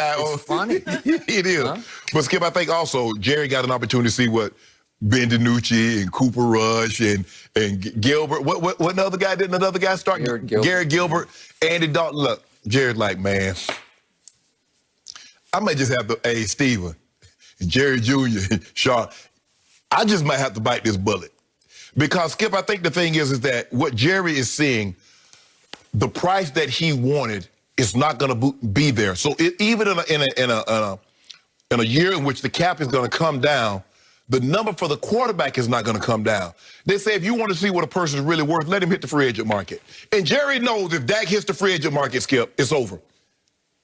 It's funny. It is. Huh? But, Skip, I think also Jerry got an opportunity to see what Ben DiNucci and Cooper Rush and Gilbert. What another guy did? Another guy start? Garrett Gilbert, Andy Dalton. Look, Jerry's like, man, I might just have to, hey, Steven, and Jerry Jr., and Sean, I just might have to bite this bullet. Because, Skip, I think the thing is that what Jerry is seeing, the price that he wanted is not going to be there. So even in a year in which the cap is going to come down, the number for the quarterback is not going to come down. They say if you want to see what a person is really worth, let him hit the free agent market. And Jerry knows if Dak hits the free agent market, Skip, it's over.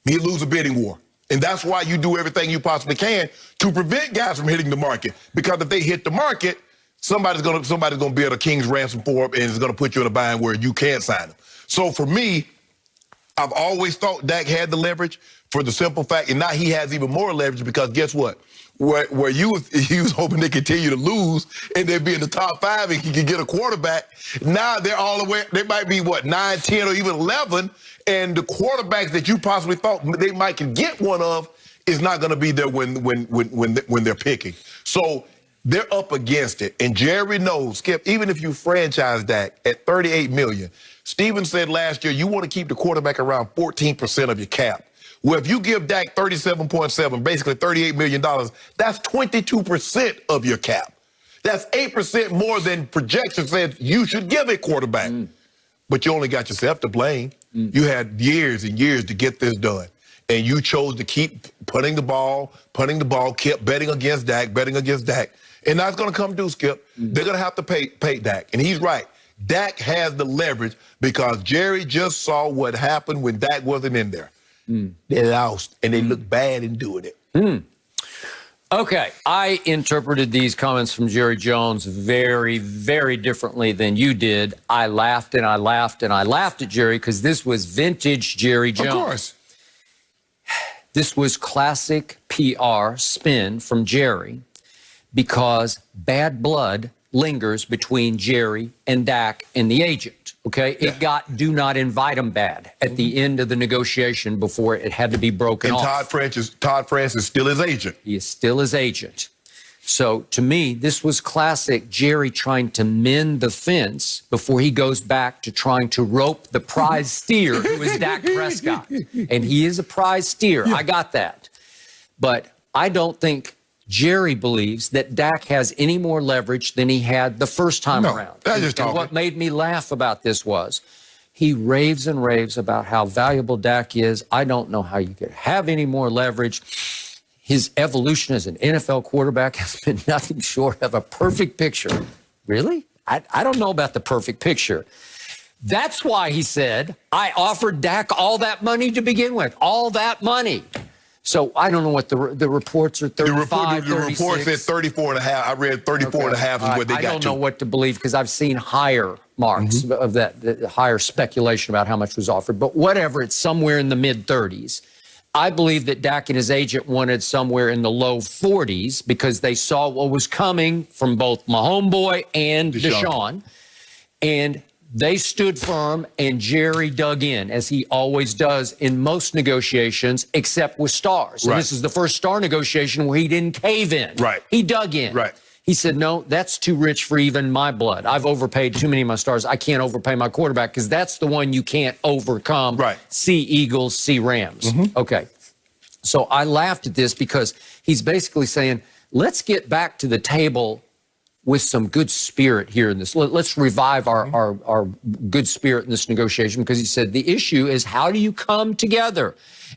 He'll lose a bidding war. And that's why you do everything you possibly can to prevent guys from hitting the market. Because if they hit the market, somebody's gonna bid a king's ransom for him, and it's gonna put you in a bind where you can't sign him. So for me, I've always thought Dak had the leverage for the simple fact, and now he has even more leverage because guess what? Where he was hoping they continue to lose and they'd be in the top 5 and he could get a quarterback. Now they're all the way, they might be, 9, 10, or even 11, and the quarterbacks that you possibly thought they might can get one of is not going to be there when they're picking. So they're up against it. And Jerry knows, Skip, even if you franchise Dak at $38 million, Steven said last year you want to keep the quarterback around 14% of your cap. Well, if you give Dak 37.7, basically $38 million, that's 22% of your cap. That's 8% more than projections said you should give a quarterback. But you only got yourself to blame. You had years and years to get this done. And you chose to keep punting the ball, kept betting against Dak. And that's going to come due, Skip. They're going to have to pay Dak. And he's right. Dak has the leverage because Jerry just saw what happened when Dak wasn't in there. They lost, and they look bad in doing it. Okay, I interpreted these comments from Jerry Jones very, very differently than you did. I laughed and I laughed and I laughed at Jerry because this was vintage Jerry Jones. Of course. This was classic PR spin from Jerry because bad blood lingers between Jerry and Dak and the agent. Okay, it got do not invite him bad at the end of the negotiation before it had to be broken off. And Todd France is still his agent. He is still his agent. So to me, this was classic Jerry trying to mend the fence before he goes back to trying to rope the prize steer, who is Dak Prescott. And he is a prize steer. I got that. But I don't think Jerry believes that Dak has any more leverage than he had the first time around. And what made me laugh about this was he raves and raves about how valuable Dak is. I don't know how you could have any more leverage. His evolution as an NFL quarterback has been nothing short of a perfect picture. Really? I don't know about the perfect picture. That's why he said, I offered Dak all that money to begin with, all that money. So I don't know what the reports are, 35, the report said 34 and a half. I read 34 and a half is what they got to. I don't know what to believe because I've seen higher marks of that, higher speculation about how much was offered. But whatever, it's somewhere in the mid-30s. I believe that Dak and his agent wanted somewhere in the low 40s because they saw what was coming from both my homeboy and Deshaun. And they stood firm, and Jerry dug in, as he always does in most negotiations, except with stars. And this is the first star negotiation where he didn't cave in. He dug in. He said, no, that's too rich for even my blood. I've overpaid too many of my stars. I can't overpay my quarterback because that's the one you can't overcome. See Eagles, see Rams. Okay. So I laughed at this because he's basically saying, let's get back to the table with some good spirit here in this. Let's revive our good spirit in this negotiation because he said the issue is how do you come together?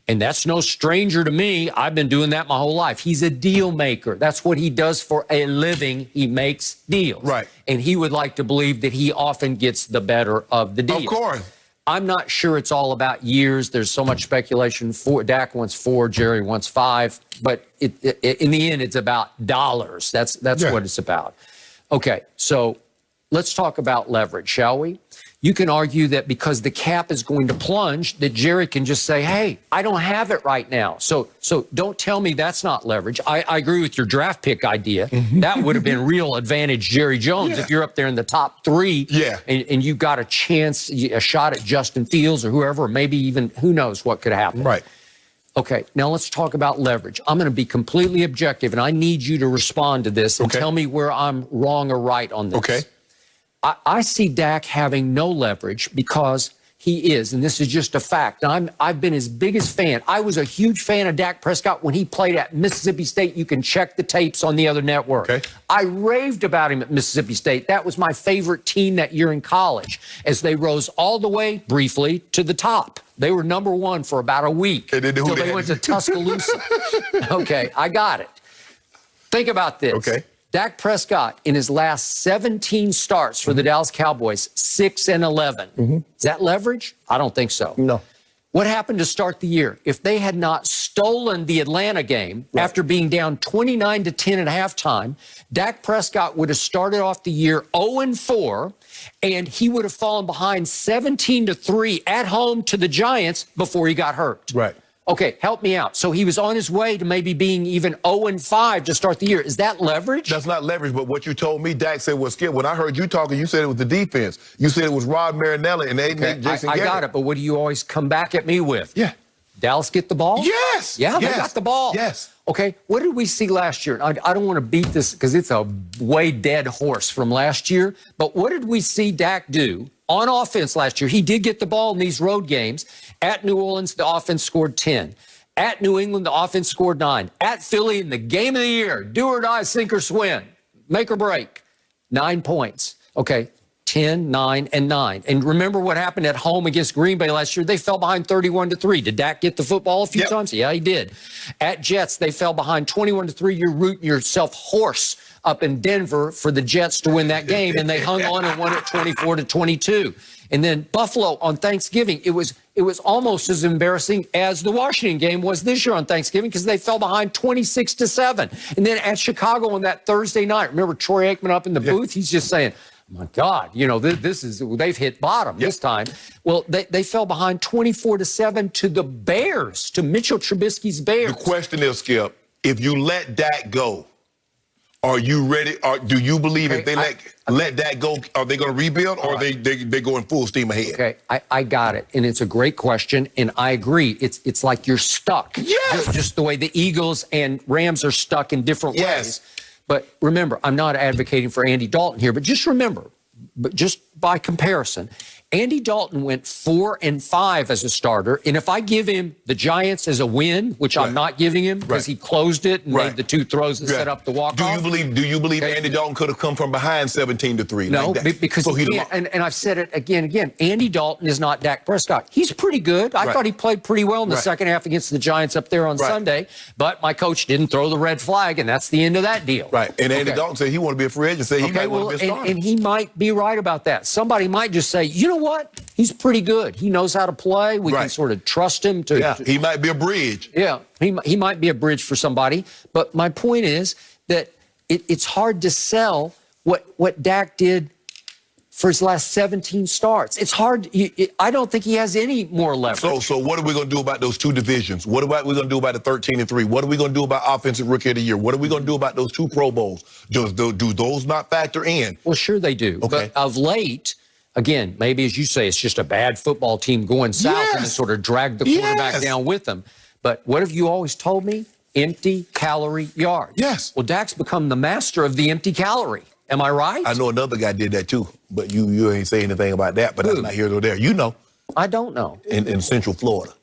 And that's no stranger to me. I've been doing that my whole life. He's a deal maker. That's what he does for a living. He makes deals. And he would like to believe that he often gets the better of the deal. Of course. I'm not sure it's all about years. There's so much speculation. Dak wants 4, Jerry wants 5. But in the end, it's about dollars. That's what it's about. Okay, so let's talk about leverage, shall we? You can argue that because the cap is going to plunge, that Jerry can just say, hey, I don't have it right now. So don't tell me that's not leverage. I agree with your draft pick idea. That would have been real advantage Jerry Jones if you're up there in the top 3 and you've got a chance, a shot at Justin Fields or whoever, or maybe even who knows what could happen. Okay, now let's talk about leverage. I'm going to be completely objective, and I need you to respond to this and tell me where I'm wrong or right on this. Okay. I see Dak having no leverage because he is, and this is just a fact. I've been his biggest fan. I was a huge fan of Dak Prescott when he played at Mississippi State. You can check the tapes on the other network. Okay. I raved about him at Mississippi State. That was my favorite team that year in college as they rose all the way, briefly, to the top. They were #1 for about a week until they went to Tuscaloosa. Okay, I got it. Think about this. Okay. Dak Prescott, in his last 17 starts for the Dallas Cowboys, 6-11. Is that leverage? I don't think so. No. What happened to start the year? If they had not stolen the Atlanta game after being down 29-10 at halftime, Dak Prescott would have started off the year 0-4, and he would have fallen behind 17-3 at home to the Giants before he got hurt. Right. Okay, help me out. So he was on his way to maybe being even 0-5 to start the year. Is that leverage? That's not leverage, but what you told me, Dak said was Skip. When I heard you talking, you said it was the defense. You said it was Rod Marinelli and Jason I Garrett. got it, but what do you always come back at me with? Yeah. Dallas get the ball? Yes. Yeah, yes. they got the ball. Yes. Okay, what did we see last year? I don't want to beat this because it's a way dead horse from last year, but what did we see Dak do on offense last year? He did get the ball in these road games. At New Orleans, the offense scored 10. At New England, the offense scored 9. At Philly, in the game of the year, do or die, sink or swim, make or break, 9 points. Okay, 10, 9, and 9. And remember what happened at home against Green Bay last year? They fell behind 31-3. Did Dak get the football a few times? Yeah, he did. At Jets, they fell behind 21-3. You're rooting yourself hoarse up in Denver for the Jets to win that game, and they hung on and won it 24-22. And then Buffalo on Thanksgiving, it was almost as embarrassing as the Washington game was this year on Thanksgiving because they fell behind 26-7. And then at Chicago on that Thursday night, remember Troy Aikman up in the booth? He's just saying, my God, you know, they've hit bottom this time. Well, they fell behind 24-7 to the Bears, to Mitchell Trubisky's Bears. The question is, Skip, if you let Dak go, are you ready? Or do you believe if they let Dak go, are they going to rebuild, or they going full steam ahead? Okay, I got it, and it's a great question, and I agree. It's like you're stuck. Yes. Just the way the Eagles and Rams are stuck in different ways. But remember, I'm not advocating for Andy Dalton here, but just remember, but just by comparison, Andy Dalton went 4-5 as a starter, and if I give him the Giants as a win, which I'm not giving him because he closed it and made the 2 throws that set up the walk-off. Do you believe Andy Dalton could have come from behind 17-3? No, like that? because he can't. And I've said it again. Andy Dalton is not Dak Prescott. He's pretty good. I thought he played pretty well in the second half against the Giants up there on Sunday, but my coach didn't throw the red flag, and that's the end of that deal. Right, and Andy Dalton said he wanted to be a free agent, said he might want to be a starter. And he might be right about that. Somebody might just say, you know what? He's pretty good. He knows how to play. We can sort of trust him to. He might be a bridge. Yeah, he might be a bridge for somebody. But my point is that it's hard to sell what Dak did for his last 17 starts. It's hard. I don't think he has any more leverage. So what are we going to do about those 2 divisions? What are we going to do about the 13-3? What are we going to do about Offensive Rookie of the Year? What are we going to do about those 2 Pro Bowls? Do those not factor in? Well, sure they do. Okay. But of late, again, maybe as you say, it's just a bad football team going south and it sort of dragged the quarterback down with them. But what have you always told me? Empty calorie yard. Yes. Well, Dak's become the master of the empty calorie. Am I right? I know another guy did that too, but you ain't saying anything about that. But that's not here nor there. You know. I don't know. In Central Florida.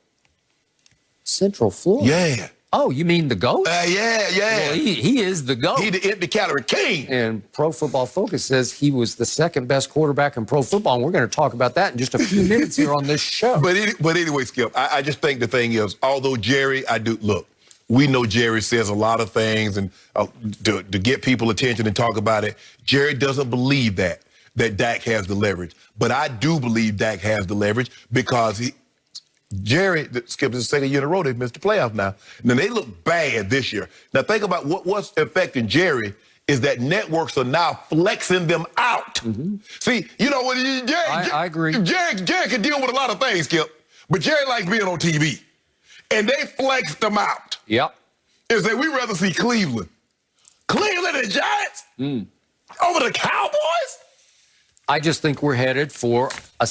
Central Florida? Yeah. Oh, you mean the GOAT? Yeah. Well, he is the GOAT. He the empty calorie king. And Pro Football Focus says he was the second best quarterback in pro football. And we're going to talk about that in just a few minutes here on this show. But anyway, Skip, I just think the thing is, although Jerry, look, we know Jerry says a lot of things and to get people attention and talk about it. Jerry doesn't believe that Dak has the leverage. But I do believe Dak has the leverage because Jerry, Skip, is the second year in a row they've missed the playoffs now. Now, they look bad this year. Now, think about what's affecting Jerry is that networks are now flexing them out. See, you know what? I agree. Jerry can deal with a lot of things, Skip, but Jerry likes being on TV. And they flexed them out. Yep. And say, we'd rather see Cleveland and Giants over the Cowboys? I just think we're headed for a